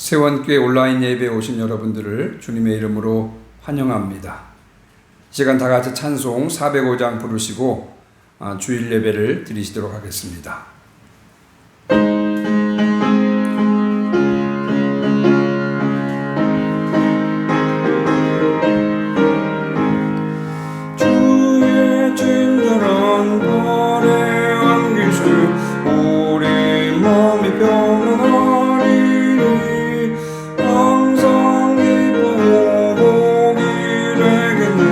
세원교회 온라인 예배에 오신 여러분들을 주님의 이름으로 환영합니다. 이 시간 다 같이 찬송 405장 부르시고 주일 예배를 드리시도록 하겠습니다. 주의 친절한 발에 안기시 우리 몸이 평안하리. 항상 기쁘고 복이되겠네.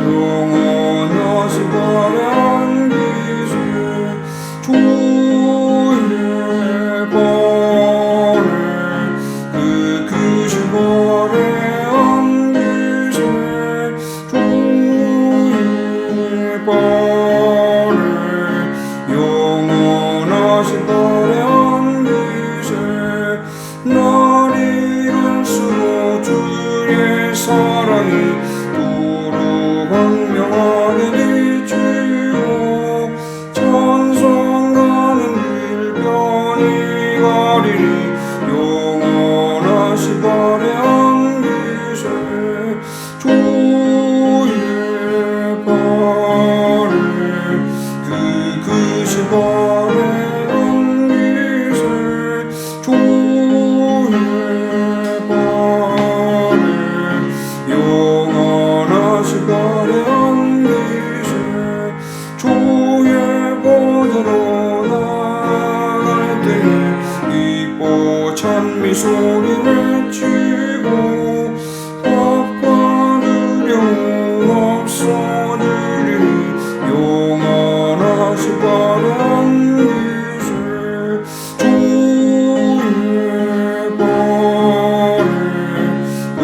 영원하신 발에 안기시 주의 발에 그 크신 발에 안기시 주의 발에 영원하신 발에 안기시 날이 갈수록 주의 사랑이 도로 광명하게 비추어 찬송가는 일편이 가리니 영원하신 발에 안기시 주의 발에 그 크신 발에 안기시 주의 발에 영원하신 발에 안기시 주의 보좌로 나갈 때에 기뻐 찬미 소리 외치고 밥과 두려움 없어지리니 영원하신 발에 안기시 주의 발에 그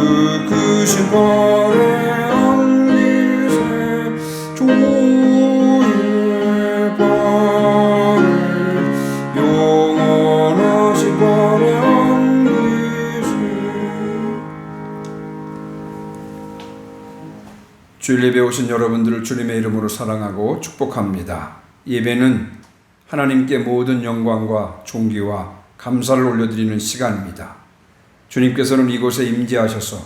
크신 발에 안기시 주의 발에 영원하신 발에 안기시. 주일 예배에 오신 여러분들을 주님의 이름으로 사랑하고 축복합니다. 예배는 하나님께 모든 영광과 존귀와 감사를 올려드리는 시간입니다. 주님께서는 이곳에 임재하셔서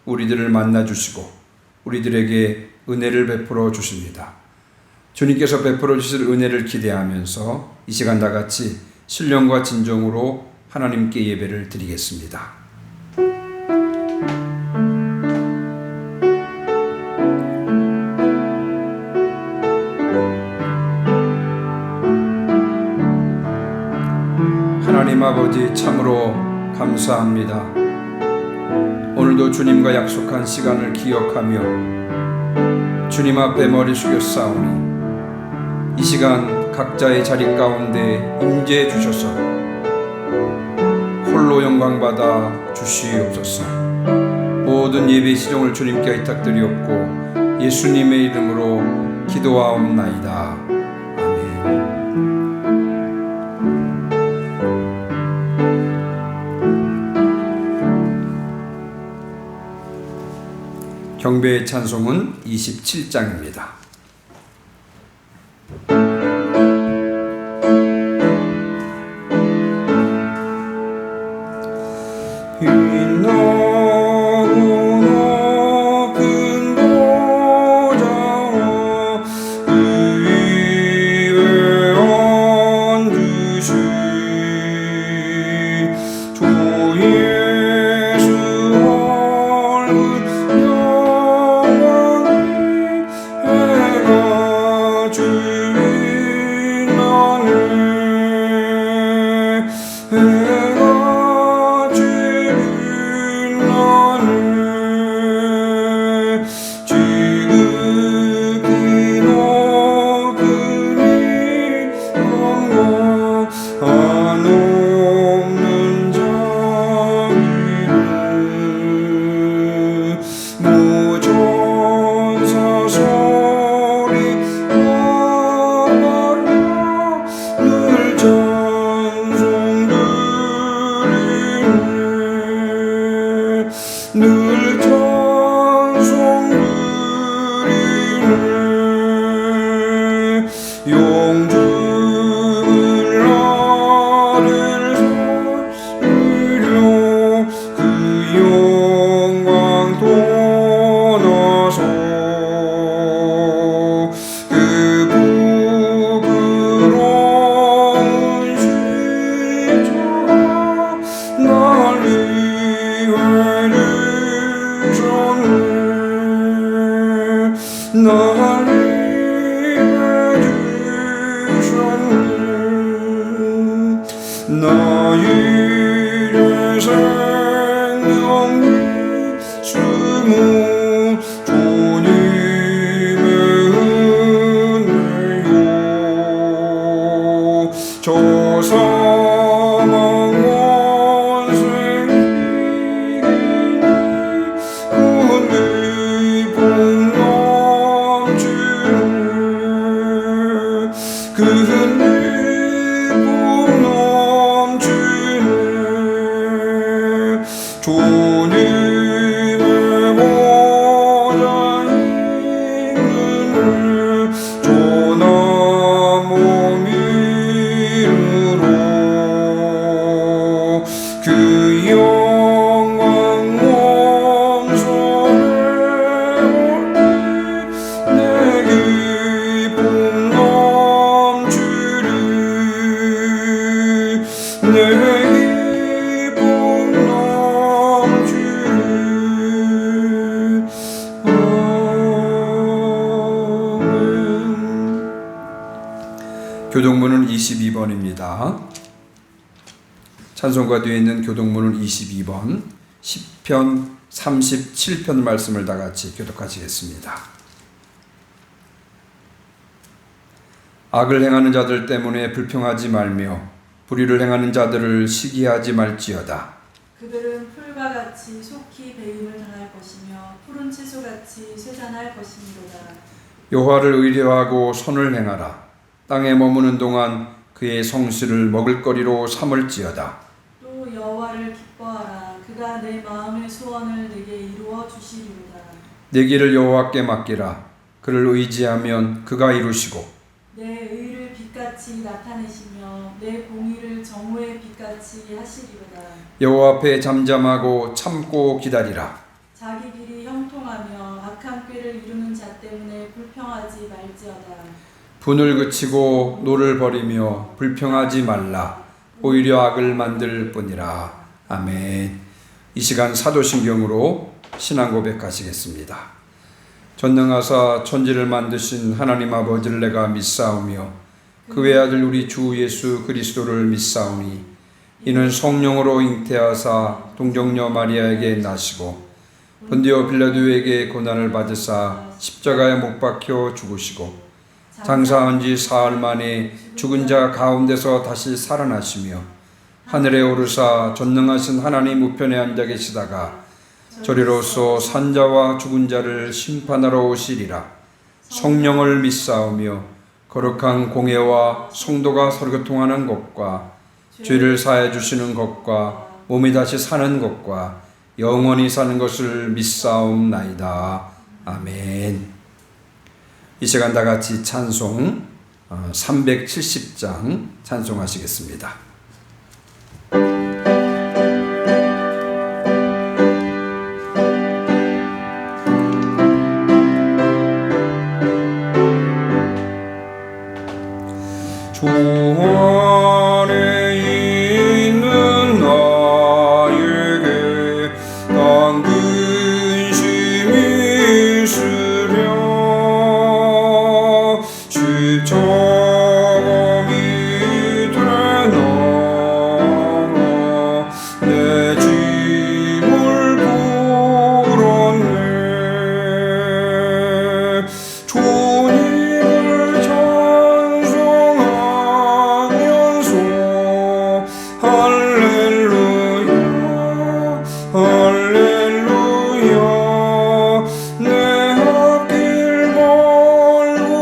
우리들을 만나주시고 우리들에게 은혜를 베풀어 주십니다. 주님께서 베풀어 주실 은혜를 기대하면서 이 시간 다 같이 신령과 진정으로 하나님께 예배를 드리겠습니다. 하나님 아버지 참으로 감사합니다. 오늘도 주님과 약속한 시간을 기억하며 주님 앞에 머리 숙여 싸우니 이 시간 각자의 자리 가운데 임재해 주셔서 홀로 영광 받아 주시옵소서. 모든 예배 시종을 주님께 의탁드리옵고 예수님의 이름으로 기도하옵나이다. 아멘. 경배의 찬송은 27장입니다. 나의 생명이 숨어 주님의 은혜요 저 사망 원생 은혜복 넘치는 그 은혜복 넘치는 주님의 보좌에 있는 조나무 이름으로 그 영광 몸소에 내 기쁨 넘치리 내 기쁨 넘치리 아멘. 교동문은 22번입니다. 찬송가 뒤에 있는 교동문은 22번 10편 37편 말씀을 다 같이 교독하시겠습니다. 악을 행하는 자들 때문에 불평하지 말며 불의를 행하는 자들을 시기하지 말지어다. 그들은 풀과 같이 속히 배임을 당할 것이며 푸른 채소같이 쇠잔할 것이니로다. 여호와를 의뢰하고 선을 행하라. 땅에 머무는 동안 그의 성실을 먹을거리로 삼을지어다. 또 여호와를 기뻐하라. 그가 내 마음의 소원을 내게 이루어 주시리로다. 내 길을 여호와께 맡기라. 그를 의지하면 그가 이루시고 내 의를 빛같이 나타내시며 내 공의를 정오의 빛같이 하시리로다. 여호와 앞에 잠잠하고 참고 기다리라. 자기 길이 형통하며 악한 꾀를 이루는 자 때문에 불평하지 말지어다. 분을 그치고 노를 버리며 불평하지 말라. 오히려 악을 만들 뿐이라. 아멘. 이 시간 사도신경으로 신앙 고백하시겠습니다. 전능하사 천지를 만드신 하나님 아버지를 내가 믿사오며 그 외아들 우리 주 예수 그리스도를 믿사오니 이는 성령으로 잉태하사 동정녀 마리아에게 나시고 본디오 빌라도에게 고난을 받으사 십자가에 못 박혀 죽으시고 장사한 지 사흘 만에 죽은 자 가운데서 다시 살아나시며 하늘에 오르사 전능하신 하나님 우편에 앉아 계시다가 저리로서 산자와 죽은 자를 심판하러 오시리라. 성령을 믿사오며 거룩한 공회와 성도가 서교통하는 것과 죄를 사해 주시는 것과 몸이 다시 사는 것과 영원히 사는 것을 믿사옵나이다. 아멘. 이 시간 다 같이 찬송 370장 찬송하시겠습니다. 주 안에 있는 나에게 난 근심이 있으랴 십자가 밑에 나가 내 짐을 풀었네 주님을 찬송하면서 할렐루야 할렐루야 내 앞길 멀고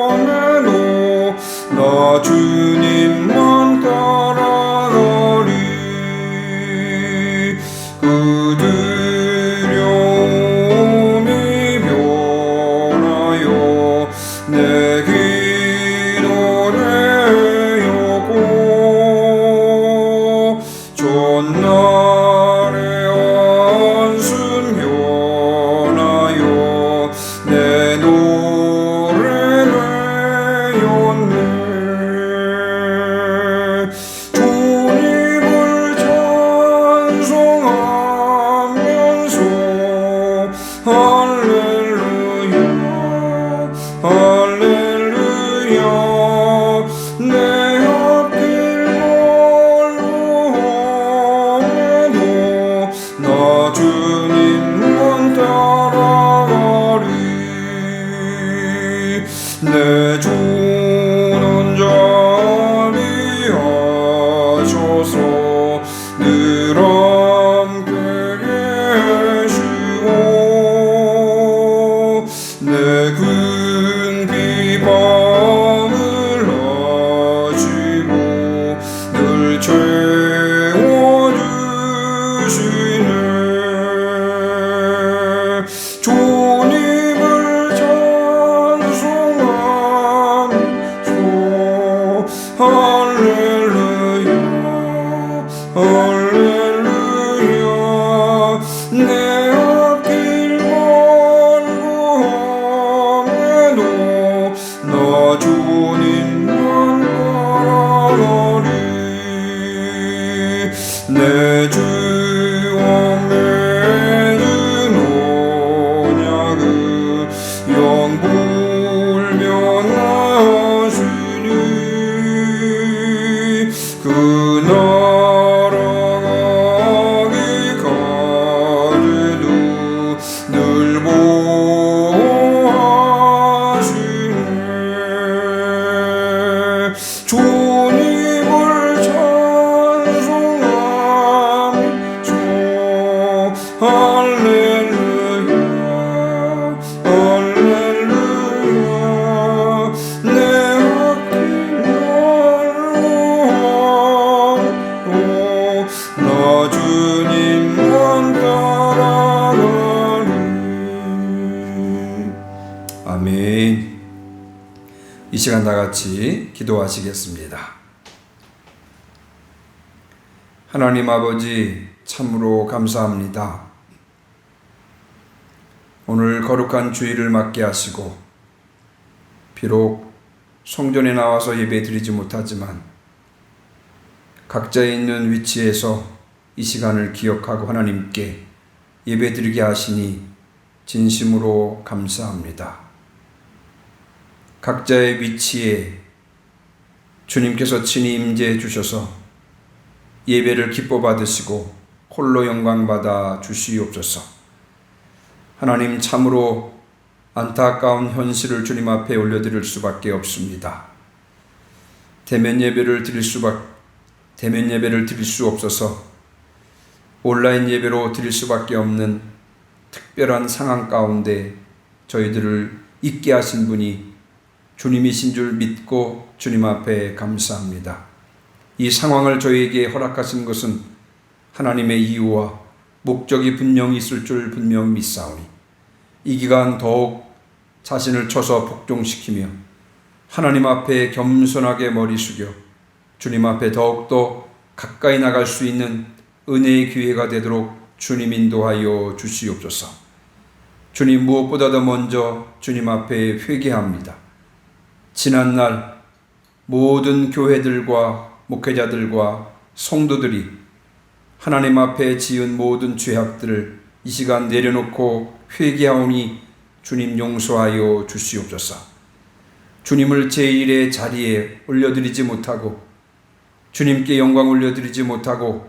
험해도 나 주님만 따라가리 그 두려움이 변하여 내 기도 되었고 전날의 안순 변하여 내 노래 되었네 주님을 찬송하면서 할렐루야 할렐루야 내 앞길 할렐루야 할렐루야 내 앞길 멀고 험해도 나 주님만 바라리 내 주와 맺은 언약은 영불변하시니 그 나라가기까지도 늘 보호하시네 주님을 찬송합니다 할렐루야 할렐루야 내 앞길 멀고 나 주님만 따라가리 아멘. 이 시간 다 같이 기도하시겠습니다. 하나님 아버지 참으로 감사합니다. 오늘 거룩한 주일을 맞게 하시고 비록 성전에 나와서 예배드리지 못하지만 각자에 있는 위치에서 이 시간을 기억하고 하나님께 예배드리게 하시니 진심으로 감사합니다. 각자의 위치에 주님께서 친히 임재해 주셔서 예배를 기뻐 받으시고 홀로 영광 받아 주시옵소서. 하나님 참으로 안타까운 현실을 주님 앞에 올려드릴 수밖에 없습니다. 대면 예배를 드릴 수 없어서 온라인 예배로 드릴 수밖에 없는 특별한 상황 가운데 저희들을 있게 하신 분이 주님이신 줄 믿고 주님 앞에 감사합니다. 이 상황을 저희에게 허락하신 것은 하나님의 이유와 목적이 분명히 있을 줄 분명히 믿사오니 이 기간 더욱 자신을 쳐서 복종시키며 하나님 앞에 겸손하게 머리 숙여 주님 앞에 더욱더 가까이 나갈 수 있는 은혜의 기회가 되도록 주님 인도하여 주시옵소서. 주님 무엇보다도 먼저 주님 앞에 회개합니다. 지난날 모든 교회들과 목회자들과 성도들이 하나님 앞에 지은 모든 죄악들을 이 시간 내려놓고 회개하오니 주님 용서하여 주시옵소서. 주님을 제1의 자리에 올려드리지 못하고 주님께 영광 올려드리지 못하고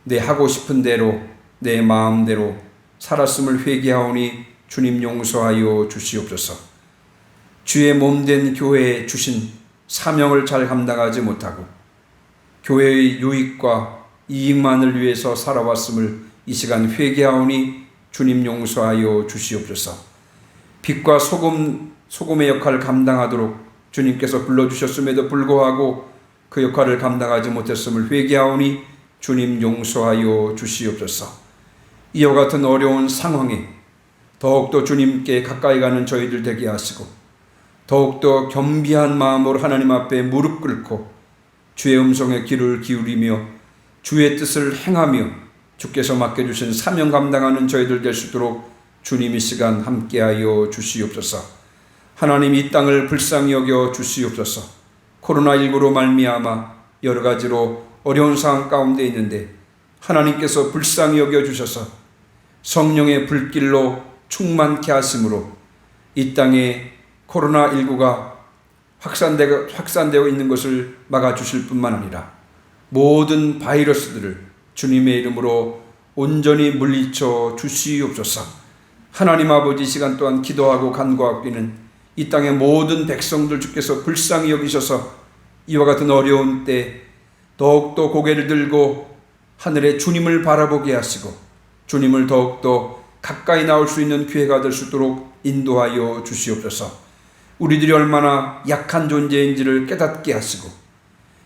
내 하고 싶은 대로 내 마음대로 살았음을 회개하오니 주님 용서하여 주시옵소서. 주의 몸된 교회에 주신 사명을 잘 감당하지 못하고 교회의 유익과 이익만을 위해서 살아왔음을 이 시간 회개하오니 주님 용서하여 주시옵소서. 빛과 소금의 역할을 감당하도록 주님께서 불러주셨음에도 불구하고 그 역할을 감당하지 못했음을 회개하오니 주님 용서하여 주시옵소서. 이와 같은 어려운 상황에 더욱더 주님께 가까이 가는 저희들 되게 하시고 더욱더 겸비한 마음으로 하나님 앞에 무릎 꿇고 주의 음성에 귀를 기울이며 주의 뜻을 행하며 주께서 맡겨주신 사명 감당하는 저희들 될 수 있도록 주님 이 시간 함께하여 주시옵소서. 하나님 이 땅을 불쌍히 여겨 주시옵소서. 코로나19로 말미암아 여러 가지로 어려운 상황 가운데 있는데 하나님께서 불쌍히 여겨 주셔서 성령의 불길로 충만케 하심으로 이 땅에 코로나19가 확산되어 있는 것을 막아주실 뿐만 아니라 모든 바이러스들을 주님의 이름으로 온전히 물리쳐 주시옵소서. 하나님 아버지 시간 또한 기도하고 간구하기는 이 땅의 모든 백성들 주께서 불쌍히 여기셔서 이와 같은 어려운 때 더욱더 고개를 들고 하늘의 주님을 바라보게 하시고 주님을 더욱더 가까이 나올 수 있는 기회가 될 수 있도록 인도하여 주시옵소서. 우리들이 얼마나 약한 존재인지를 깨닫게 하시고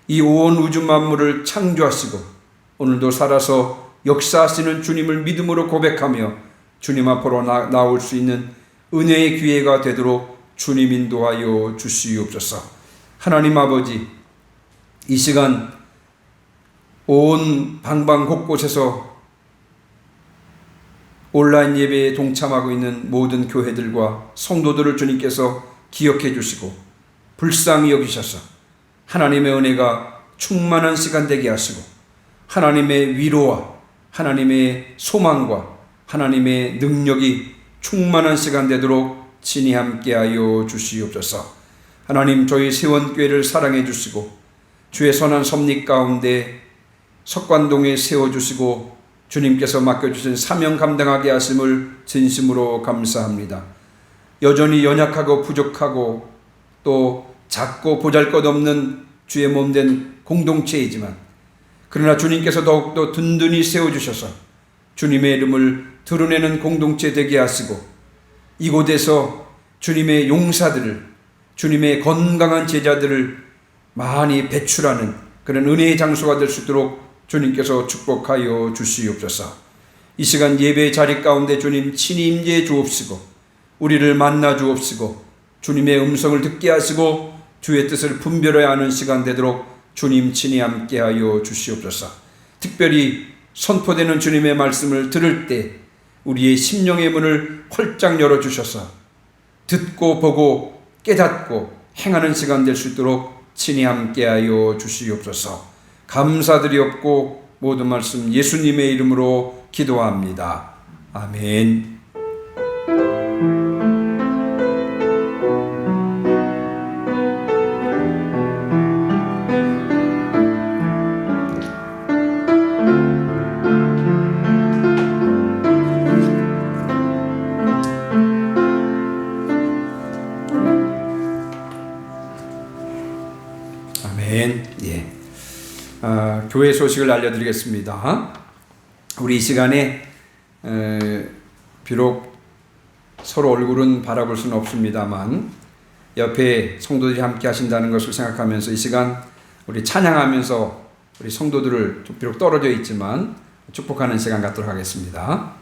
이 온 우주 만물을 창조하시고 오늘도 살아서 역사하시는 주님을 믿음으로 고백하며 주님 앞으로 나올 수 있는 은혜의 기회가 되도록 주님 인도하여 주시옵소서. 하나님 아버지, 이 시간 온 방방 곳곳에서 온라인 예배에 동참하고 있는 모든 교회들과 성도들을 주님께서 기억해 주시고 불쌍히 여기셔서 하나님의 은혜가 충만한 시간 되게 하시고 하나님의 위로와 하나님의 소망과 하나님의 능력이 충만한 시간 되도록 친히 함께하여 주시옵소서. 하나님, 저희 세원교회를 사랑해 주시고 주의 선한 섭리 가운데 석관동에 세워주시고 주님께서 맡겨주신 사명 감당하게 하심을 진심으로 감사합니다. 여전히 연약하고 부족하고 또 작고 보잘것없는 주의 몸된 공동체이지만 그러나 주님께서 더욱더 든든히 세워주셔서 주님의 이름을 드러내는 공동체 되게 하시고 이곳에서 주님의 용사들을, 주님의 건강한 제자들을 많이 배출하는 그런 은혜의 장소가 될 수 있도록 주님께서 축복하여 주시옵소서. 이 시간 예배의 자리 가운데 주님 친히 임재해 주옵시고 우리를 만나 주옵시고 주님의 음성을 듣게 하시고 주의 뜻을 분별해야 하는 시간 되도록 주님 친히 함께하여 주시옵소서. 특별히 선포되는 주님의 말씀을 들을 때 우리의 심령의 문을 활짝 열어주셔서 듣고 보고 깨닫고 행하는 시간 될 수 있도록 친히 함께하여 주시옵소서. 감사드리옵고 모든 말씀 예수님의 이름으로 기도합니다. 아멘. 교회 소식을 알려드리겠습니다. 우리 이 시간에 비록 서로 얼굴은 바라볼 수는 없습니다만 옆에 성도들이 함께 하신다는 것을 생각하면서 이 시간 우리 찬양하면서 우리 성도들을 비록 떨어져 있지만 축복하는 시간 갖도록 하겠습니다.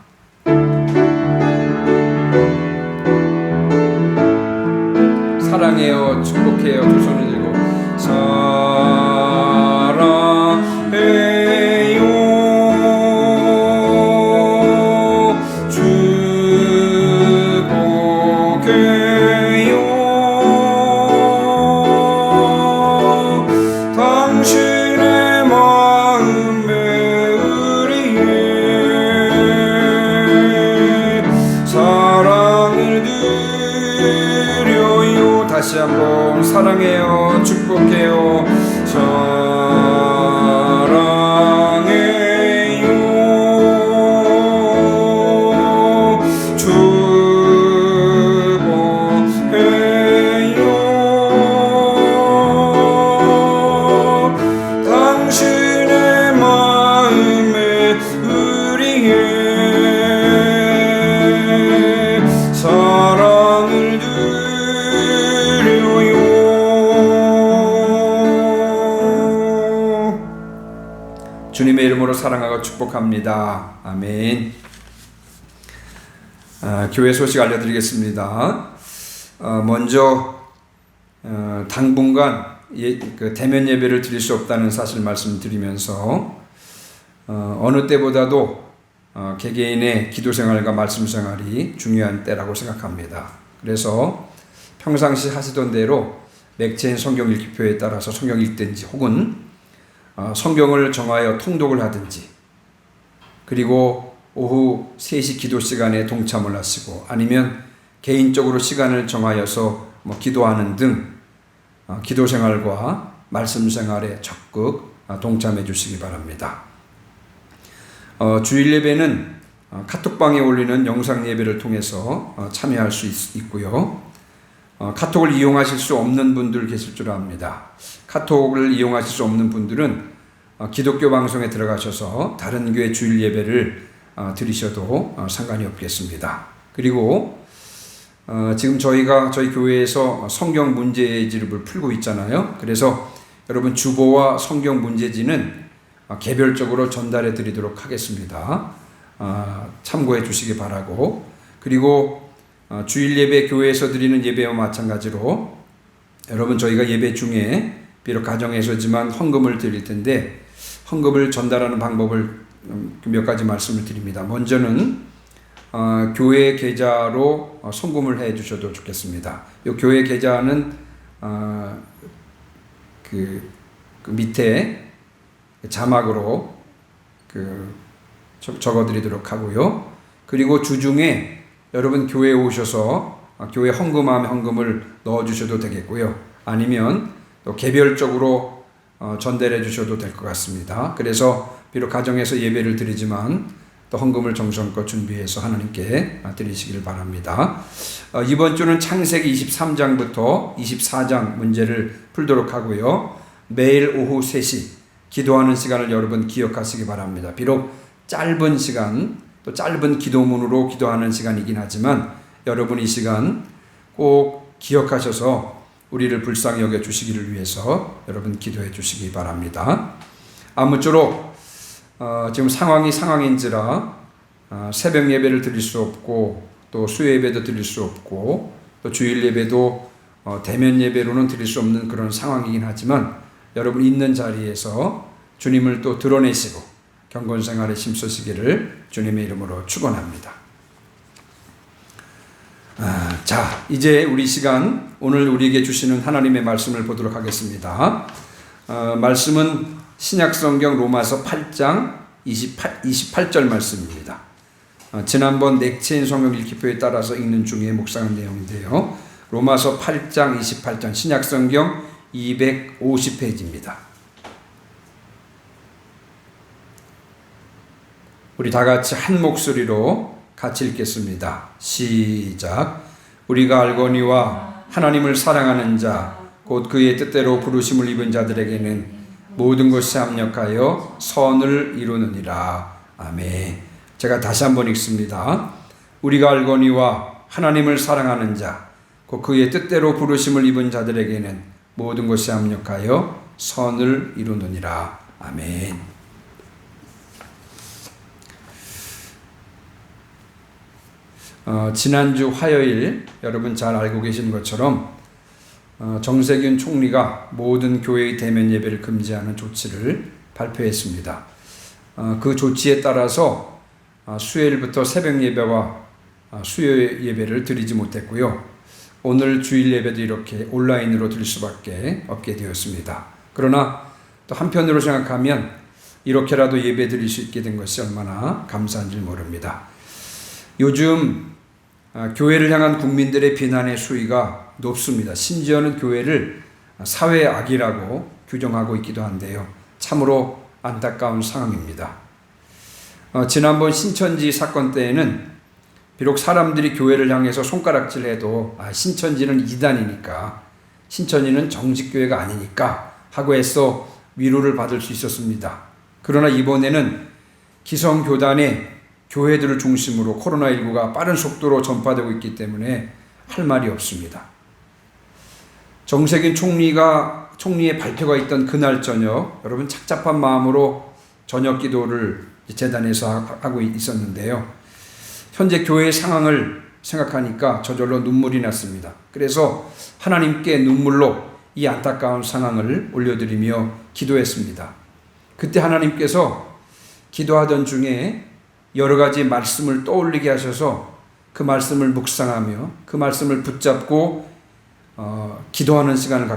사랑해요, 축복해요. 두 손을 들고 다시 한번 사랑해요, 축복해요, 사랑해요, 축복해요. 당신의 마음에 의리해 사랑을 주님의 이름으로 사랑하고 축복합니다. 아멘. 교회 소식 알려드리겠습니다. 먼저 당분간 대면 예배를 드릴 수 없다는 사실 말씀드리면서 어느 때보다도 개개인의 기도 생활과 말씀 생활이 중요한 때라고 생각합니다. 그래서 평상시 하시던 대로 맥체인 성경 읽기표에 따라서 성경 읽든지 혹은 성경을 정하여 통독을 하든지 그리고 오후 3시 기도 시간에 동참을 하시고 아니면 개인적으로 시간을 정하여서 기도하는 등 기도 생활과 말씀 생활에 적극 동참해 주시기 바랍니다. 주일 예배는 카톡방에 올리는 영상 예배를 통해서 참여할 수 있고요. 카톡을 이용하실 수 없는 분들 계실 줄 압니다. 카톡을 이용하실 수 없는 분들은 기독교 방송에 들어가셔서 다른 교회 주일 예배를 드리셔도 상관이 없겠습니다. 그리고 지금 저희 교회에서 성경 문제집을 풀고 있잖아요. 그래서 여러분 주보와 성경 문제지는 개별적으로 전달해 드리도록 하겠습니다. 참고해 주시기 바라고, 그리고 주일 예배 교회에서 드리는 예배와 마찬가지로 여러분 저희가 예배 중에 비록 가정에서지만 헌금을 드릴 텐데 헌금을 전달하는 방법을 몇 가지 말씀을 드립니다. 먼저는 교회 계좌로 송금을 해 주셔도 좋겠습니다. 이 교회 계좌는 그 밑에 자막으로 적어드리도록 하고요. 그리고 주중에 여러분 교회에 오셔서 교회 헌금함에 헌금을 넣어주셔도 되겠고요. 아니면 또 개별적으로 전달해 주셔도 될 것 같습니다. 그래서 비록 가정에서 예배를 드리지만 또 헌금을 정성껏 준비해서 하나님께 드리시기를 바랍니다. 이번 주는 창세기 23장부터 24장 문제를 풀도록 하고요. 매일 오후 3시 기도하는 시간을 여러분 기억하시기 바랍니다. 비록 짧은 시간, 또 짧은 기도문으로 기도하는 시간이긴 하지만 여러분 이 시간 꼭 기억하셔서 우리를 불쌍히 여겨 주시기를 위해서 여러분 기도해 주시기 바랍니다. 아무쪼록 지금 상황인지라 새벽 예배를 드릴 수 없고 또 수요 예배도 드릴 수 없고 또 주일 예배도 대면 예배로는 드릴 수 없는 그런 상황이긴 하지만 여러분 있는 자리에서 주님을 또 드러내시고 경건 생활에 힘쓰시기를 주님의 이름으로 축원합니다. 자, 이제 우리 시간 오늘 우리에게 주시는 하나님의 말씀을 보도록 하겠습니다. 말씀은 신약성경 로마서 8장 28절 말씀입니다. 지난번 넥체인 성경 읽기표에 따라서 읽는 중에 묵상한 내용인데요. 로마서 8장 28절 신약성경 250페이지입니다. 우리 다 같이 한 목소리로 같이 읽겠습니다. 시작. 우리가 알거니와 하나님을 사랑하는 자 곧 그의 뜻대로 부르심을 입은 자들에게는 모든 것이 합력하여 선을 이루느니라. 아멘. 제가 다시 한번 읽습니다. 우리가 알거니와 하나님을 사랑하는 자 곧 그의 뜻대로 부르심을 입은 자들에게는 모든 것이 합력하여 선을 이루느니라. 아멘. 지난주 화요일 여러분 잘 알고 계신 것처럼 정세균 총리가 모든 교회의 대면 예배를 금지하는 조치를 발표했습니다. 그 조치에 따라서 수요일부터 새벽 예배와 수요 예배를 드리지 못했고요. 오늘 주일 예배도 이렇게 온라인으로 드릴 수밖에 없게 되었습니다. 그러나 또 한편으로 생각하면 이렇게라도 예배 드릴 수 있게 된 것이 얼마나 감사한 줄 모릅니다. 요즘 교회를 향한 국민들의 비난의 수위가 높습니다. 심지어는 교회를 사회의 악이라고 규정하고 있기도 한데요. 참으로 안타까운 상황입니다. 지난번 신천지 사건 때에는 비록 사람들이 교회를 향해서 손가락질해도 신천지는 이단이니까 신천지는 정직교회가 아니니까 하고 해서 위로를 받을 수 있었습니다. 그러나 이번에는 기성교단의 교회들을 중심으로 코로나19가 빠른 속도로 전파되고 있기 때문에 할 말이 없습니다. 정세균 총리의 발표가 있던 그날 저녁 여러분 착잡한 마음으로 저녁 기도를 재단에서 하고 있었는데요. 현재 교회의 상황을 생각하니까 저절로 눈물이 났습니다. 그래서 하나님께 눈물로 이 안타까운 상황을 올려드리며 기도했습니다. 그때 하나님께서 기도하던 중에 여러 가지 말씀을 떠올리게 하셔서 그 말씀을 묵상하며 그 말씀을 붙잡고 기도하는 시간을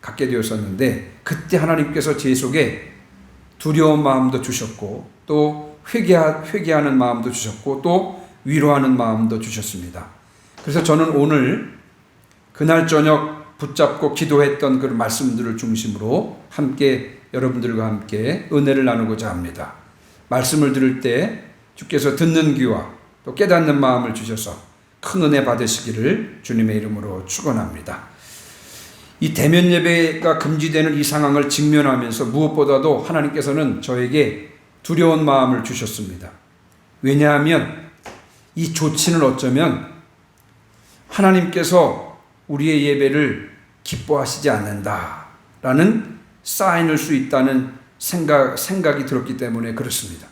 갖게 되었었는데 그때 하나님께서 제 속에 두려운 마음도 주셨고 또 회개하는 마음도 주셨고 또 위로하는 마음도 주셨습니다. 그래서 저는 오늘 그날 저녁 붙잡고 기도했던 그 말씀들을 중심으로 함께 여러분들과 함께 은혜를 나누고자 합니다. 말씀을 들을 때 주께서 듣는 귀와 또 깨닫는 마음을 주셔서 큰 은혜 받으시기를 주님의 이름으로 축원합니다. 이 대면 예배가 금지되는 이 상황을 직면하면서 무엇보다도 하나님께서는 저에게 두려운 마음을 주셨습니다. 왜냐하면 이 조치는 어쩌면 하나님께서 우리의 예배를 기뻐하시지 않는다라는 사인일 수 있다는 생각이 들었기 때문에 그렇습니다.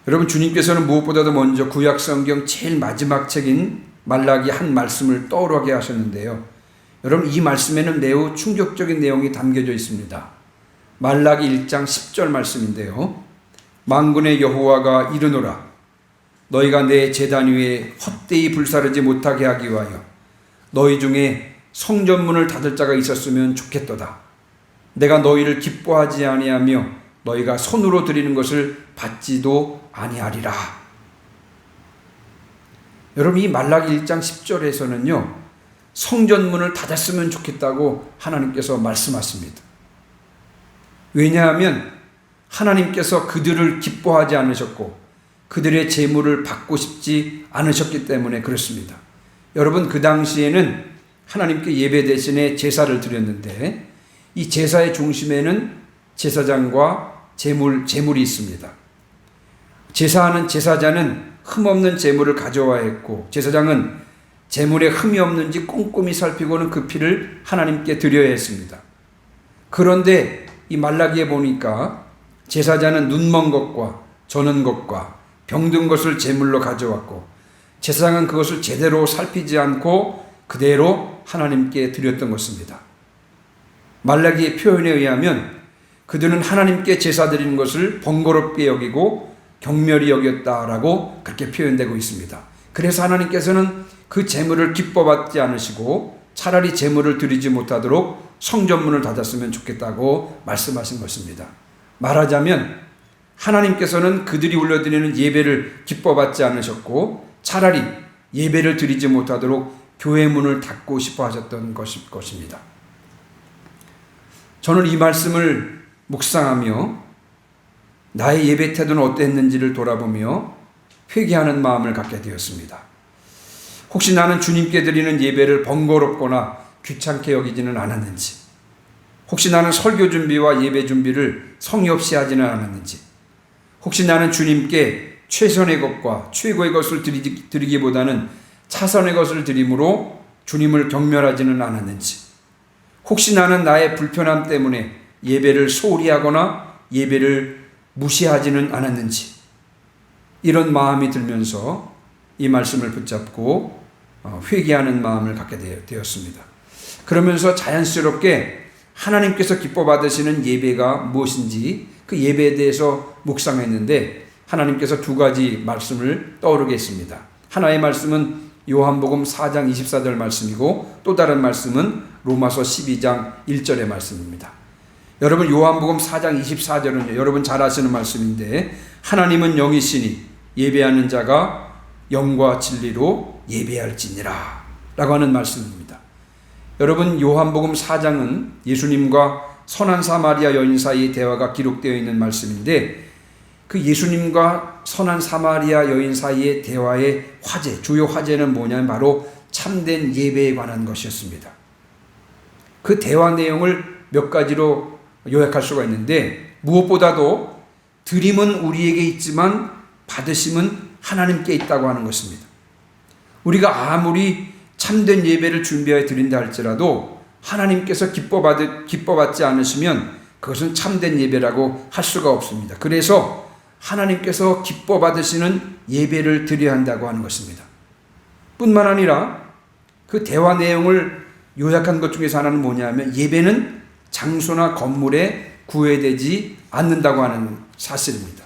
여러분 주님께서는 무엇보다도 먼저 구약성경 제일 마지막 책인 말라기 한 말씀을 떠오르게 하셨는데요. 여러분, 이 말씀에는 매우 충격적인 내용이 담겨져 있습니다. 말라기 1장 10절 말씀인데요. 만군의 여호와가 이르노라. 너희가 내 제단 위에 헛되이 불사르지 못하게 하기 위하여 너희 중에 성전문을 닫을 자가 있었으면 좋겠도다. 내가 너희를 기뻐하지 아니하며 너희가 손으로 드리는 것을 받지도 아니하리라. 여러분, 이 말라기 1장 10절에서는요, 성전문을 닫았으면 좋겠다고 하나님께서 말씀하십니다. 왜냐하면 하나님께서 그들을 기뻐하지 않으셨고 그들의 재물을 받고 싶지 않으셨기 때문에 그렇습니다. 여러분, 그 당시에는 하나님께 예배 대신에 제사를 드렸는데 이 제사의 중심에는 제사장과 제물이 있습니다. 제사하는 제사자는 흠없는 제물을 가져와야 했고 제사장은 제물에 흠이 없는지 꼼꼼히 살피고는 그 피를 하나님께 드려야 했습니다. 그런데 이 말라기에 보니까 제사자는 눈먼 것과 저는 것과 병든 것을 제물로 가져왔고 제사장은 그것을 제대로 살피지 않고 그대로 하나님께 드렸던 것입니다. 말라기의 표현에 의하면 그들은 하나님께 제사 드리는 것을 번거롭게 여기고 경멸히 여겼다라고 그렇게 표현되고 있습니다. 그래서 하나님께서는 그 제물을 기뻐받지 않으시고 차라리 제물을 드리지 못하도록 성전문을 닫았으면 좋겠다고 말씀하신 것입니다. 말하자면 하나님께서는 그들이 올려드리는 예배를 기뻐받지 않으셨고 차라리 예배를 드리지 못하도록 교회 문을 닫고 싶어 하셨던 것입니다. 저는 이 말씀을 묵상하며 나의 예배 태도는 어땠는지를 돌아보며 회개하는 마음을 갖게 되었습니다. 혹시 나는 주님께 드리는 예배를 번거롭거나 귀찮게 여기지는 않았는지, 혹시 나는 설교 준비와 예배 준비를 성의 없이 하지는 않았는지, 혹시 나는 주님께 최선의 것과 최고의 것을 드리기보다는 차선의 것을 드림으로 주님을 경멸하지는 않았는지, 혹시 나는 나의 불편함 때문에 예배를 소홀히 하거나 예배를 무시하지는 않았는지, 이런 마음이 들면서 이 말씀을 붙잡고 회개하는 마음을 갖게 되었습니다. 그러면서 자연스럽게 하나님께서 기뻐 받으시는 예배가 무엇인지 그 예배에 대해서 묵상했는데 하나님께서 두 가지 말씀을 떠오르게 했습니다. 하나의 말씀은 요한복음 4장 24절 말씀이고 또 다른 말씀은 로마서 12장 1절의 말씀입니다. 여러분, 요한복음 4장 24절은 여러분 잘 아시는 말씀인데 하나님은 영이시니 예배하는 자가 영과 진리로 예배할지니라 라고 하는 말씀입니다. 여러분, 요한복음 4장은 예수님과 선한 사마리아 여인 사이의 대화가 기록되어 있는 말씀인데 그 예수님과 선한 사마리아 여인 사이의 대화의 화제, 주요 화제는 뭐냐면 바로 참된 예배에 관한 것이었습니다. 그 대화 내용을 몇 가지로 요약할 수가 있는데 무엇보다도 드림은 우리에게 있지만 받으심은 하나님께 있다고 하는 것입니다. 우리가 아무리 참된 예배를 준비하여 드린다 할지라도 하나님께서 기뻐받지 않으시면 그것은 참된 예배라고 할 수가 없습니다. 그래서 하나님께서 기뻐받으시는 예배를 드려야 한다고 하는 것입니다. 뿐만 아니라 그 대화 내용을 요약한 것 중에서 하나는 뭐냐면 예배는 장소나 건물에 구애되지 않는다고 하는 사실입니다.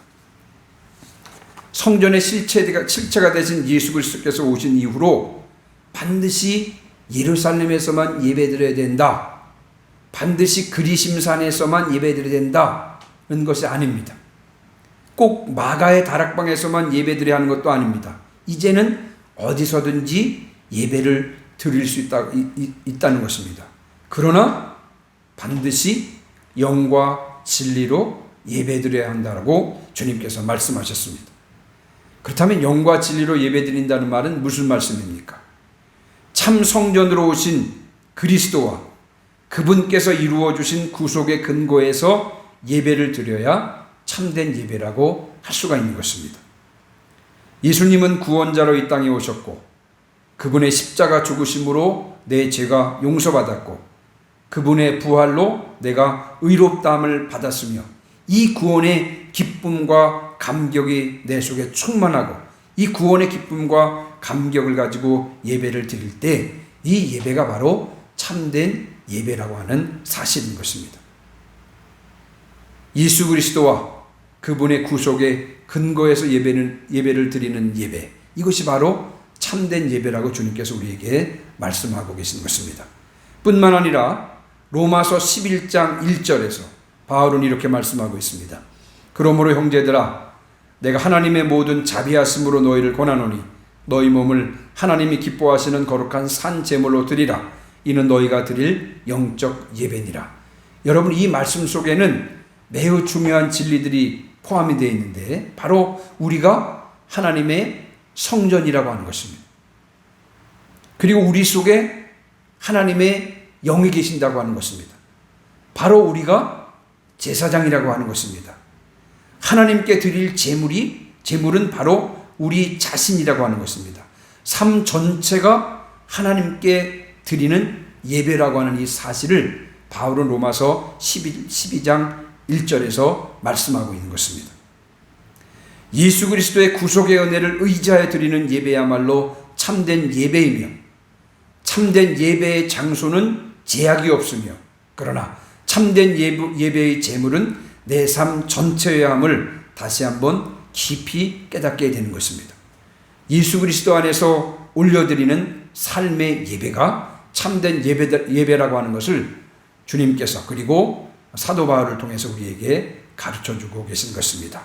성전의 실체가 되신 예수 그리스도께서 오신 이후로 반드시 예루살렘에서만 예배드려야 된다, 반드시 그리심산에서만 예배드려야 된다는 것이 아닙니다. 꼭 마가의 다락방에서만 예배드려야 하는 것도 아닙니다. 이제는 어디서든지 예배를 드릴 수 있다는 것입니다. 그러나 반드시 영과 진리로 예배드려야 한다고 주님께서 말씀하셨습니다. 그렇다면 영과 진리로 예배드린다는 말은 무슨 말씀입니까? 참 성전으로 오신 그리스도와 그분께서 이루어 주신 구속의 근거에서 예배를 드려야 참된 예배라고 할 수가 있는 것입니다. 예수님은 구원자로 이 땅에 오셨고 그분의 십자가 죽으심으로 내 죄가 용서받았고 그분의 부활로 내가 의롭다함을 받았으며 이 구원의 기쁨과 감격이 내 속에 충만하고 이 구원의 기쁨과 감격을 가지고 예배를 드릴 때 이 예배가 바로 참된 예배라고 하는 사실인 것입니다. 예수 그리스도와 그분의 구속의 근거에서 예배를 드리는 예배, 이것이 바로 참된 예배라고 주님께서 우리에게 말씀하고 계신 것입니다. 뿐만 아니라 로마서 11장 1절에서 바울은 이렇게 말씀하고 있습니다. 그러므로 형제들아, 내가 하나님의 모든 자비하심으로 너희를 권하노니 너희 몸을 하나님이 기뻐하시는 거룩한 산 제물로 드리라. 이는 너희가 드릴 영적 예배니라. 여러분, 이 말씀 속에는 매우 중요한 진리들이 포함이 되어 있는데 바로 우리가 하나님의 성전이라고 하는 것입니다. 그리고 우리 속에 하나님의 영이 계신다고 하는 것입니다. 바로 우리가 제사장이라고 하는 것입니다. 하나님께 드릴 제물은 바로 우리 자신이라고 하는 것입니다. 삶 전체가 하나님께 드리는 예배라고 하는 이 사실을 바울은 로마서 12장 1절에서 말씀하고 있는 것입니다. 예수 그리스도의 구속의 은혜를 의지하여 드리는 예배야말로 참된 예배이며 참된 예배의 장소는 제약이 없으며 그러나 참된 예배의 제물은 내 삶 전체여야 함을 다시 한번 깊이 깨닫게 되는 것입니다. 예수 그리스도 안에서 올려드리는 삶의 예배가 참된 예배라고 하는 것을 주님께서 그리고 사도 바울을 통해서 우리에게 가르쳐주고 계신 것입니다.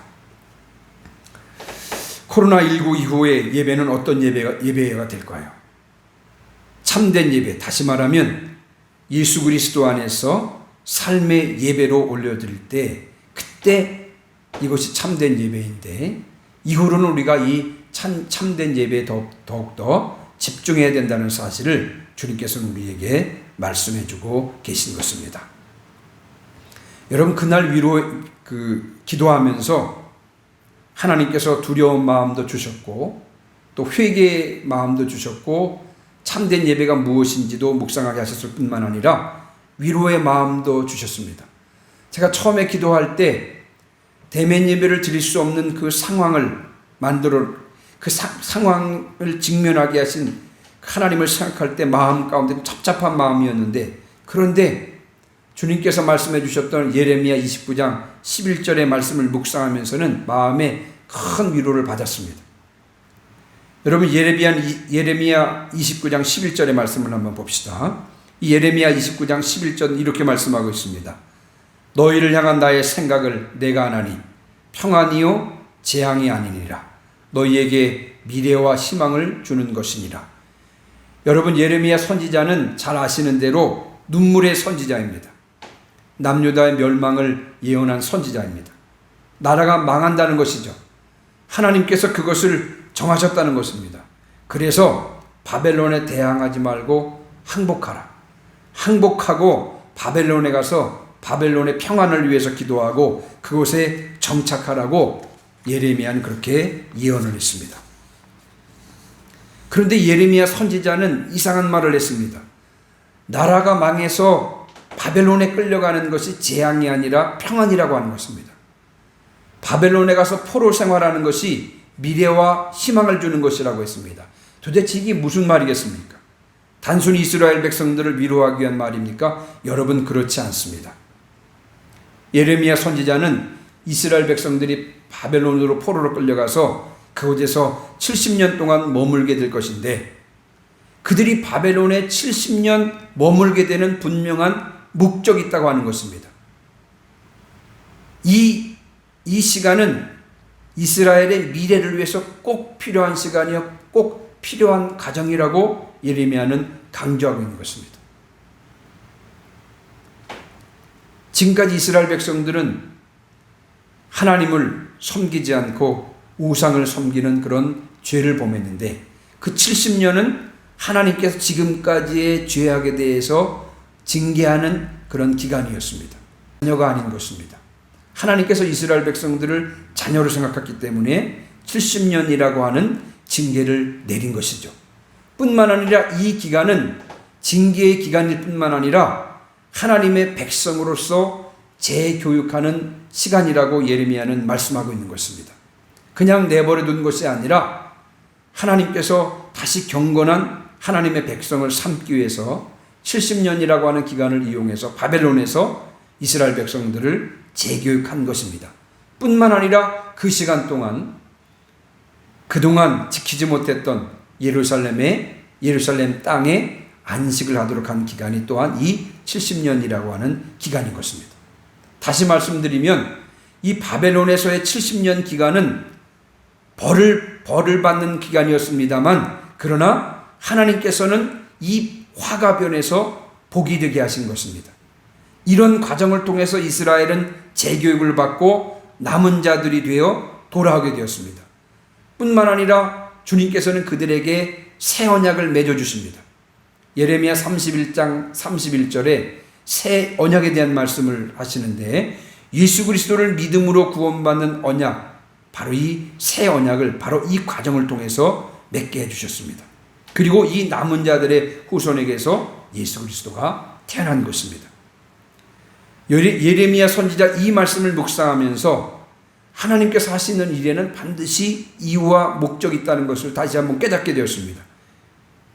코로나19 이후의 예배는 어떤 예배가 될까요? 참된 예배, 다시 말하면 예수 그리스도 안에서 삶의 예배로 올려드릴 때 그때 이것이 참된 예배인데 이후로는 우리가 이 참된 예배에 더욱더 집중해야 된다는 사실을 주님께서는 우리에게 말씀해주고 계신 것입니다. 여러분, 그날 기도하면서 하나님께서 두려운 마음도 주셨고 또 회개의 마음도 주셨고 참된 예배가 무엇인지도 묵상하게 하셨을 뿐만 아니라 위로의 마음도 주셨습니다. 제가 처음에 기도할 때 대면 예배를 드릴 수 없는 그 상황을 상황을 직면하게 하신 하나님을 생각할 때 마음 가운데 찹찹한 마음이었는데 그런데 주님께서 말씀해 주셨던 예레미야 29장 11절의 말씀을 묵상하면서는 마음에 큰 위로를 받았습니다. 여러분, 예레미야 29장 11절의 말씀을 한번 봅시다. 이 예레미야 29장 11절은 이렇게 말씀하고 있습니다. 너희를 향한 나의 생각을 내가 아나니 평안이요 재앙이 아니니라. 너희에게 미래와 희망을 주는 것이니라. 여러분, 예레미야 선지자는 잘 아시는 대로 눈물의 선지자입니다. 남유다의 멸망을 예언한 선지자입니다. 나라가 망한다는 것이죠. 하나님께서 그것을 정하셨다는 것입니다. 그래서 바벨론에 대항하지 말고 항복하라. 항복하고 바벨론에 가서 바벨론의 평안을 위해서 기도하고 그곳에 정착하라고 예레미야는 그렇게 예언을 했습니다. 그런데 예레미야 선지자는 이상한 말을 했습니다. 나라가 망해서 바벨론에 끌려가는 것이 재앙이 아니라 평안이라고 하는 것입니다. 바벨론에 가서 포로 생활하는 것이 미래와 희망을 주는 것이라고 했습니다. 도대체 이게 무슨 말이겠습니까? 단순히 이스라엘 백성들을 위로하기 위한 말입니까? 여러분, 그렇지 않습니다. 예레미야 선지자는 이스라엘 백성들이 바벨론으로 포로로 끌려가서 그곳에서 70년 동안 머물게 될 것인데 그들이 바벨론에 70년 머물게 되는 분명한 목적이 있다고 하는 것입니다. 이 시간은 이스라엘의 미래를 위해서 꼭 필요한 시간이요, 꼭 필요한 가정이라고 예레미야는 강조하고 있는 것입니다. 지금까지 이스라엘 백성들은 하나님을 섬기지 않고 우상을 섬기는 그런 죄를 범했는데 그 70년은 하나님께서 지금까지의 죄악에 대해서 징계하는 그런 기간이었습니다. 자녀가 아닌 것입니다. 하나님께서 이스라엘 백성들을 자녀로 생각했기 때문에 70년이라고 하는 징계를 내린 것이죠. 뿐만 아니라 이 기간은 징계의 기간일 뿐만 아니라 하나님의 백성으로서 재교육하는 시간이라고 예레미야는 말씀하고 있는 것입니다. 그냥 내버려 둔 것이 아니라 하나님께서 다시 경건한 하나님의 백성을 삼기 위해서 70년이라고 하는 기간을 이용해서 바벨론에서 이스라엘 백성들을 재교육한 것입니다. 뿐만 아니라 그 시간 동안 그동안 지키지 못했던 예루살렘 땅에 안식을 하도록 한 기간이 또한 이 70년이라고 하는 기간인 것입니다. 다시 말씀드리면 이 바벨론에서의 70년 기간은 벌을 받는 기간이었습니다만, 그러나 하나님께서는 이 화가변에서 복이 되게 하신 것입니다. 이런 과정을 통해서 이스라엘은 재교육을 받고 남은 자들이 되어 돌아오게 되었습니다. 뿐만 아니라 주님께서는 그들에게 새 언약을 맺어주십니다. 예레미야 31장 31절에 새 언약에 대한 말씀을 하시는데, 예수 그리스도를 믿음으로 구원받는 언약, 바로 이 새 언약을 바로 이 과정을 통해서 맺게 해주셨습니다. 그리고 이 남은 자들의 후손에게서 예수 그리스도가 태어난 것입니다. 예레미야 선지자 이 말씀을 묵상하면서 하나님께서 하시는 일에는 반드시 이유와 목적이 있다는 것을 다시 한번 깨닫게 되었습니다.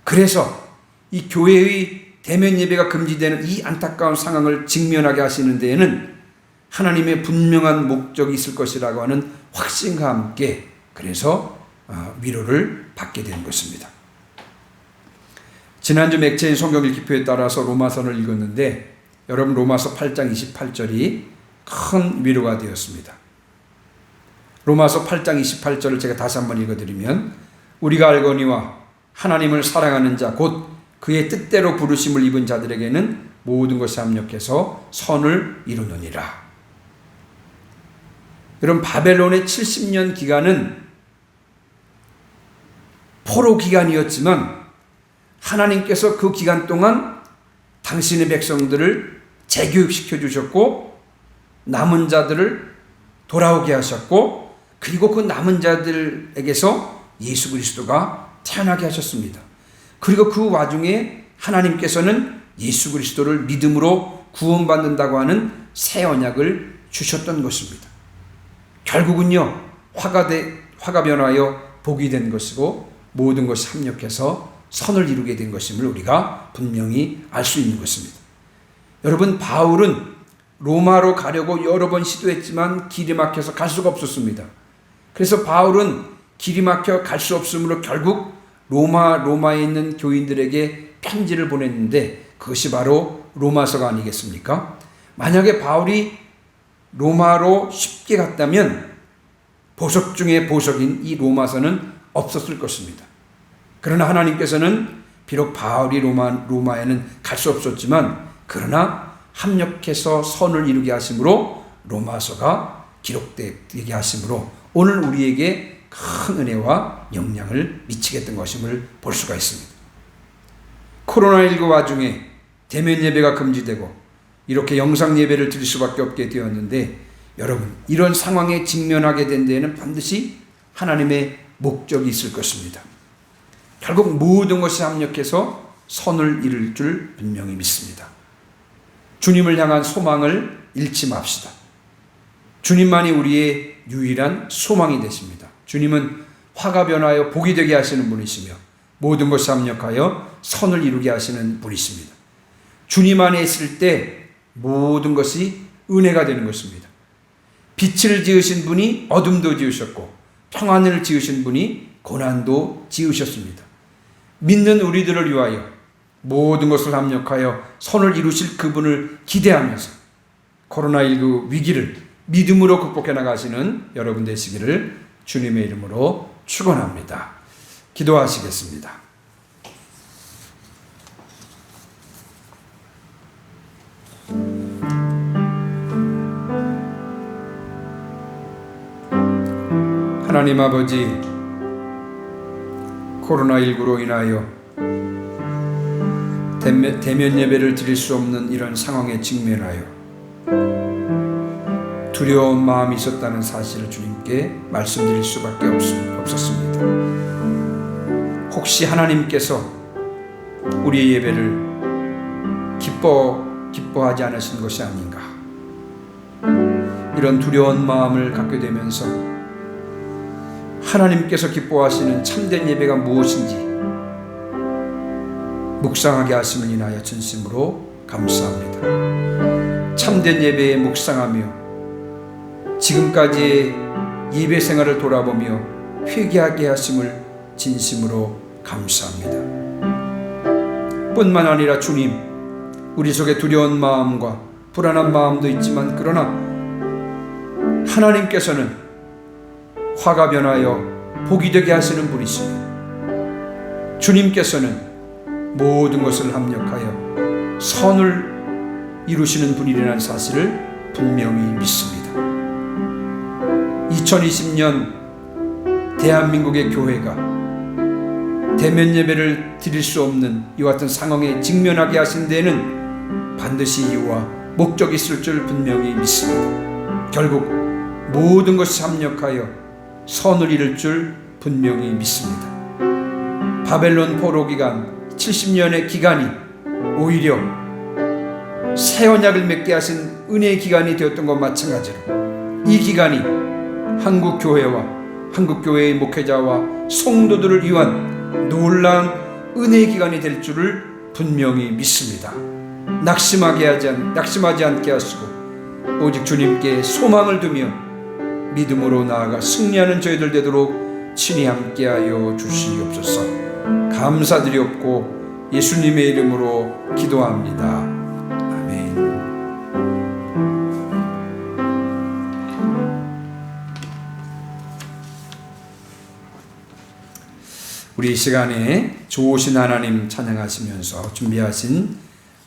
그래서 이 교회의 대면 예배가 금지되는 이 안타까운 상황을 직면하게 하시는 데에는 하나님의 분명한 목적이 있을 것이라고 하는 확신과 함께 그래서 위로를 받게 된 것입니다. 지난주 맥체인 성경 읽기표에 따라서 로마서를 읽었는데, 여러분 로마서 8장 28절이 큰 위로가 되었습니다. 로마서 8장 28절을 제가 다시 한번 읽어드리면, 우리가 알거니와 하나님을 사랑하는 자 곧 그의 뜻대로 부르심을 입은 자들에게는 모든 것이 합력해서 선을 이루느니라. 여러분, 바벨론의 70년 기간은 포로 기간이었지만 하나님께서 그 기간 동안 당신의 백성들을 재교육시켜 주셨고 남은 자들을 돌아오게 하셨고, 그리고 그 남은 자들에게서 예수 그리스도가 태어나게 하셨습니다. 그리고 그 와중에 하나님께서는 예수 그리스도를 믿음으로 구원받는다고 하는 새 언약을 주셨던 것입니다. 결국은요, 화가 변하여 복이 된 것이고 모든 것이 합력해서 선을 이루게 된 것임을 우리가 분명히 알 수 있는 것입니다. 여러분, 바울은 로마로 가려고 여러 번 시도했지만 길이 막혀서 갈 수가 없었습니다. 그래서 바울은 길이 막혀 갈 수 없으므로 결국 로마에 있는 교인들에게 편지를 보냈는데, 그것이 바로 로마서가 아니겠습니까? 만약에 바울이 로마로 쉽게 갔다면 보석 중에 보석인 이 로마서는 없었을 것입니다. 그러나 하나님께서는 비록 바울이 로마에는 갈 수 없었지만, 그러나 합력해서 선을 이루게 하심으로 로마서가 기록되게 하심으로 오늘 우리에게 큰 은혜와 영향을 미치게 된 것임을 볼 수가 있습니다. 코로나19 와중에 대면 예배가 금지되고 이렇게 영상 예배를 드릴 수밖에 없게 되었는데, 여러분, 이런 상황에 직면하게 된 데에는 반드시 하나님의 목적이 있을 것입니다. 결국 모든 것이 합력해서 선을 이룰 줄 분명히 믿습니다. 주님을 향한 소망을 잃지 맙시다. 주님만이 우리의 유일한 소망이 되십니다. 주님은 화가 변하여 복이 되게 하시는 분이시며 모든 것이 합력하여 선을 이루게 하시는 분이십니다. 주님 안에 있을 때 모든 것이 은혜가 되는 것입니다. 빛을 지으신 분이 어둠도 지으셨고 평안을 지으신 분이 고난도 지으셨습니다. 믿는 우리들을 위하여 모든 것을 합력하여 선을 이루실 그분을 기대하면서 코로나19 위기를 믿음으로 극복해 나가시는 여러분 되시기를 주님의 이름으로 축원합니다. 기도하시겠습니다. 하나님 아버지, 코로나19로 인하여 대면 예배를 드릴 수 없는 이런 상황에 직면하여 두려운 마음이 있었다는 사실을 주님께 말씀드릴 수밖에 없었습니다. 혹시 하나님께서 우리의 예배를 기뻐하지 않으신 것이 아닌가, 이런 두려운 마음을 갖게 되면서 하나님께서 기뻐하시는 참된 예배가 무엇인지 묵상하게 하심을 인하여 진심으로 감사합니다. 참된 예배에 묵상하며 지금까지의 예배 생활을 돌아보며 회개하게 하심을 진심으로 감사합니다. 뿐만 아니라 주님, 우리 속에 두려운 마음과 불안한 마음도 있지만 그러나 하나님께서는 화가 변하여 복이 되게 하시는 분이시고 주님께서는 모든 것을 합력하여 선을 이루시는 분이라는 사실을 분명히 믿습니다. 2020년 대한민국의 교회가 대면 예배를 드릴 수 없는 이와 같은 상황에 직면하게 하신 데에는 반드시 이유와 목적이 있을 줄 분명히 믿습니다. 결국 모든 것이 합력하여 선을 이룰 줄 분명히 믿습니다. 바벨론 포로 기간 70년의 기간이 오히려 새 언약을 맺게 하신 은혜의 기간이 되었던 것과 마찬가지로 이 기간이 한국 교회와 한국 교회의 목회자와 성도들을 위한 놀라운 은혜의 기간이 될 줄을 분명히 믿습니다. 낙심하지 않게 하시고 오직 주님께 소망을 두며 믿음으로 나아가 승리하는 저희들 되도록 친히 함께하여 주시옵소서. 감사드리옵고 예수님의 이름으로 기도합니다. 아멘. 우리 이 시간에 좋으신 하나님 찬양하시면서 준비하신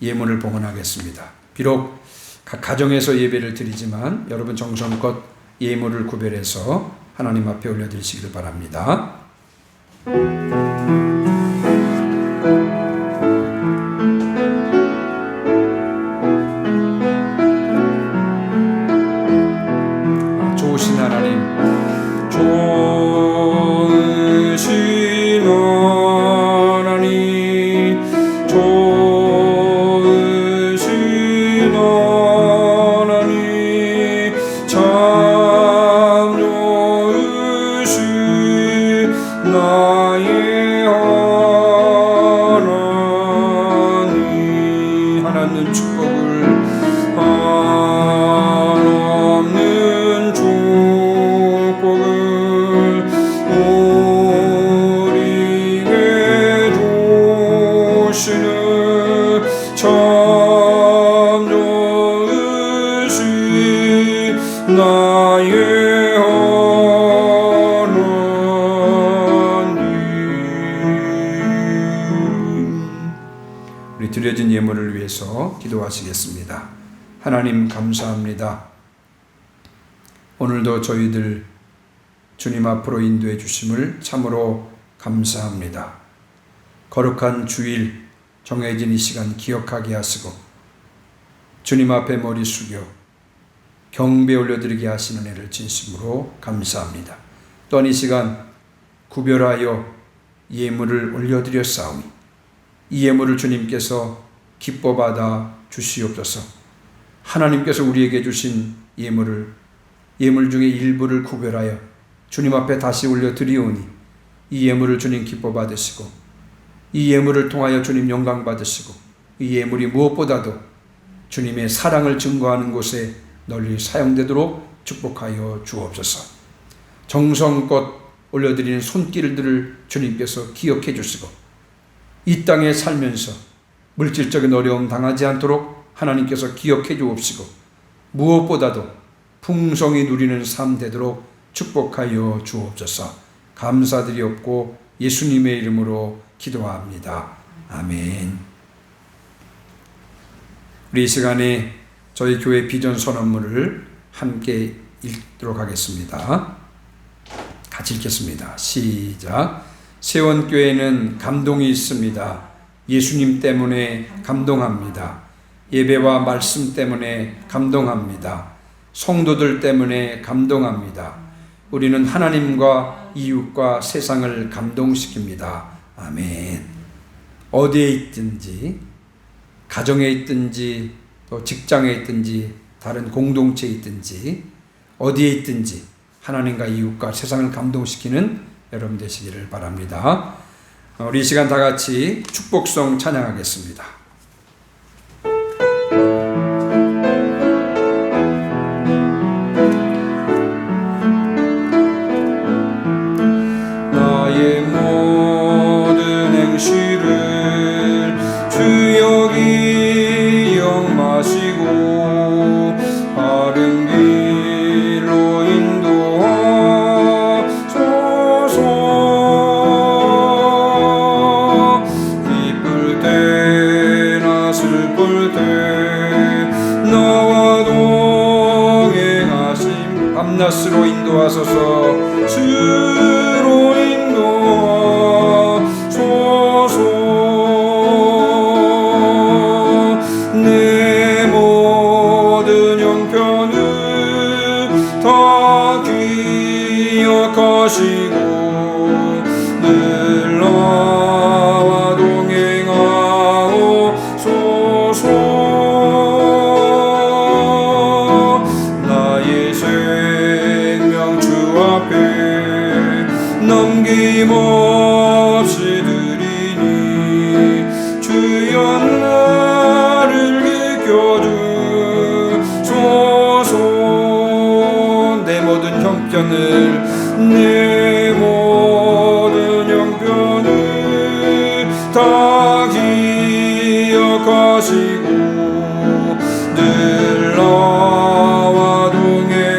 예물을 봉헌하겠습니다. 비록 각 가정에서 예배를 드리지만 여러분 정성껏 예물을 구별해서 하나님 앞에 올려드리시기를 바랍니다. 좋으신 하나님, 좋으신 하나님, 좋으신 하나님, 참 좋으신 나의 하나님, 하나님 축복을 한없는 축복을 우리에게 주시는 참 좋으신 나의 우리 드려진 예물을 위해서 기도하시겠습니다. 하나님 감사합니다. 오늘도 저희들 주님 앞으로 인도해 주심을 참으로 감사합니다. 거룩한 주일 정해진 이 시간 기억하게 하시고 주님 앞에 머리 숙여 경배 올려드리게 하시는 은혜를 진심으로 감사합니다. 또한 이 시간 구별하여 예물을 올려드렸사오니 이 예물을 주님께서 기뻐 받아 주시옵소서. 하나님께서 우리에게 주신 예물 중에 일부를 구별하여 주님 앞에 다시 올려드리오니 이 예물을 주님 기뻐 받으시고 이 예물을 통하여 주님 영광 받으시고 이 예물이 무엇보다도 주님의 사랑을 증거하는 곳에 널리 사용되도록 축복하여 주옵소서. 정성껏 올려드리는 손길들을 주님께서 기억해 주시고 이 땅에 살면서 물질적인 어려움 당하지 않도록 하나님께서 기억해 주옵시고 무엇보다도 풍성히 누리는 삶 되도록 축복하여 주옵소서. 감사드리옵고 예수님의 이름으로 기도합니다. 아멘. 우리 이 시간에 저희 교회 비전 선언문을 함께 읽도록 하겠습니다. 같이 읽겠습니다. 시작. 세원교회는 감동이 있습니다. 예수님 때문에 감동합니다. 예배와 말씀 때문에 감동합니다. 성도들 때문에 감동합니다. 우리는 하나님과 이웃과 세상을 감동시킵니다. 아멘. 어디에 있든지, 가정에 있든지, 또 직장에 있든지, 다른 공동체에 있든지, 어디에 있든지 하나님과 이웃과 세상을 감동시키는 여러분 되시기를 바랍니다. 우리 이 시간 다 같이 축복성 찬양하겠습니다. 나의 모든 행실을 주여 기억마시고 바른 길로 인도하소서. 기쁠 때나 슬플 때 나와 동행하심 밤낮으로 인도하소서. 주로 인도하소서. 내 모든 형편을 다 기억하시고 늘 나와 동행하옵소서. 나의 생명 주 앞에 넘김없이 드리니 주여 나를 이겨주소서. 내 모든 형편을 다 기억하시고 늘 나와 동행하옵소서.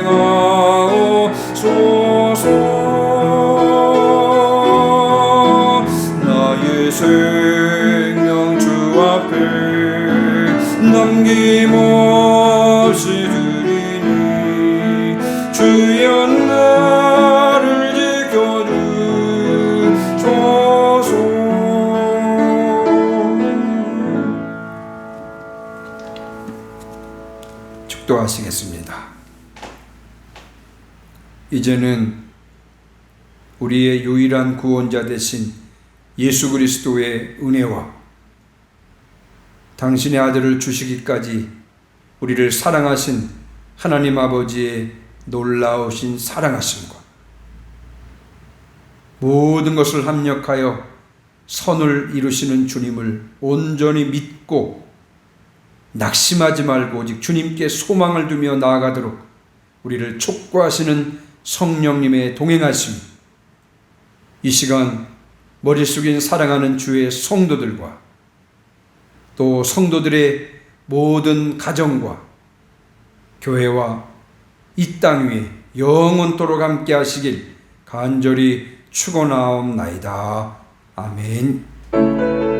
나의 생명 주 앞에 남김없이 드리니 주여 나를 지켜주소서. 축도하시겠습니다. 이제는 우리의 유일한 구원자 되신 예수 그리스도의 은혜와 당신의 아들을 주시기까지 우리를 사랑하신 하나님 아버지의 놀라우신 사랑하심과 모든 것을 합력하여 선을 이루시는 주님을 온전히 믿고 낙심하지 말고 오직 주님께 소망을 두며 나아가도록 우리를 촉구하시는 성령님의 동행하심, 이 시간 머릿속인 사랑하는 주의 성도들과 또 성도들의 모든 가정과 교회와 이 땅 위에 영원토록 함께 하시길 간절히 축원하옵나이다. 아멘.